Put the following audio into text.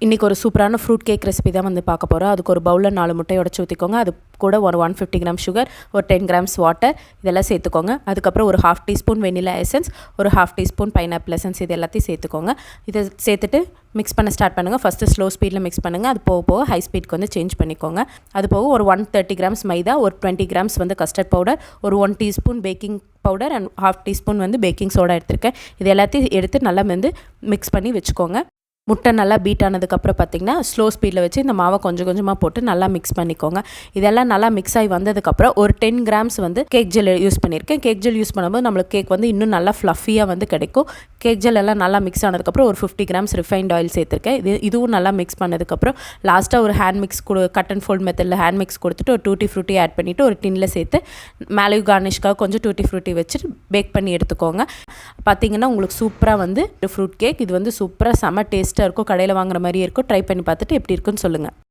இன்றைக்கி ஒரு சூப்பரான ஃப்ரூட் கேக் ரெசிபி தான் வந்து பார்க்க போகிறோம். அதுக்கு ஒரு பவுலில் 4 முட்டையை உடச்சி ஊற்றிக்கோங்க. அது கூட ஒரு 150 கிராம் சுகர், ஒரு 10 கிராம்ஸ் வாட்டர் இதெல்லாம் சேர்த்துக்கோங்க. அதுக்கப்புறம் ஒரு 1/2 டீஸ்பூன் வெனிலா எசன்ஸ், ஒரு 1/2 டீஸ்பூன் பைனாப்பிள் எசன்ஸ் இது எல்லாத்தையும் சேர்த்துக்கோங்க. இதை சேர்த்துட்டு மிக்ஸ் பண்ண ஸ்டார்ட் பண்ணுங்கள். ஃபஸ்ட்டு ஸ்லோ ஸ்பீடில் மிக்ஸ் பண்ணுங்கள். அது போக போக ஹை ஸ்பீட்க்கு வந்து சேஞ்ச் பண்ணிக்கோங்க. அது போக ஒரு 130 கிராம்ஸ் மைதா, ஒரு 20 கிராம்ஸ் வந்து கஸ்டர்ட் பவுடர், ஒரு 1 teaspoon baking powder and 1/2 teaspoon வந்து பேக்கிங் சோடா எடுத்திருக்கேன். இது எல்லாத்தையும் எடுத்து நல்லா வந்து மிக்ஸ் பண்ணி வச்சுக்கோங்க. முட்டை நல்லா பீட் ஆனதுக்கப்புறம் பார்த்திங்கன்னா ஸ்லோ ஸ்பீடில் வச்சு இந்த மாவை கொஞ்சம் கொஞ்சமாக போட்டு நல்லா மிக்ஸ் பண்ணிக்கோங்க. இதெல்லாம் நல்லா மிக்ஸ் ஆகி வந்ததுக்கப்புறம் ஒரு 10 கிராம்ஸ் வந்து கேக் ஜெல் யூஸ் பண்ணியிருக்கேன். கேக் ஜெல் யூஸ் பண்ணும்போது நம்மளுக்கு கேக் வந்து இன்னும் நல்லா ஃப்ளஃபியாக வந்து கிடைக்கும். கேக் ஜெல் எல்லாம் நல்லா மிக்ஸ் ஆனதுக்கப்புறம் ஒரு 50 கிராம்ஸ் ரிஃபைண்ட் ஆயில் சேர்த்துருக்கேன். இதுவும் நல்லா மிக்ஸ் பண்ணதுக்கப்புறம் லாஸ்ட்டாக ஒரு hand mix cut and fold மெத்தடில் ஹேண்ட் மிக்ஸ் கொடுத்துட்டு ஒரு டூட்டி ஃப்ரூட்டி ஆட் பண்ணிவிட்டு ஒரு டின்னில் சேர்த்து மேலே கார்னிஷ்காக கொஞ்சம் டூட்டி ஃப்ரூட்டி வச்சுட்டு பேக் பண்ணி எடுத்துக்கோங்க. பார்த்திங்கன்னா உங்களுக்கு சூப்பராக வந்து ஃப்ரூட் கேக் இது வந்து சூப்பராக செம்ம டேஸ்ட்டாக இருக்கும். கடையில் வாங்குற மாதிரியே இருக்கும். ட்ரை பண்ணி பார்த்துட்டு எப்படி இருக்குன்னு சொல்லுங்கள்.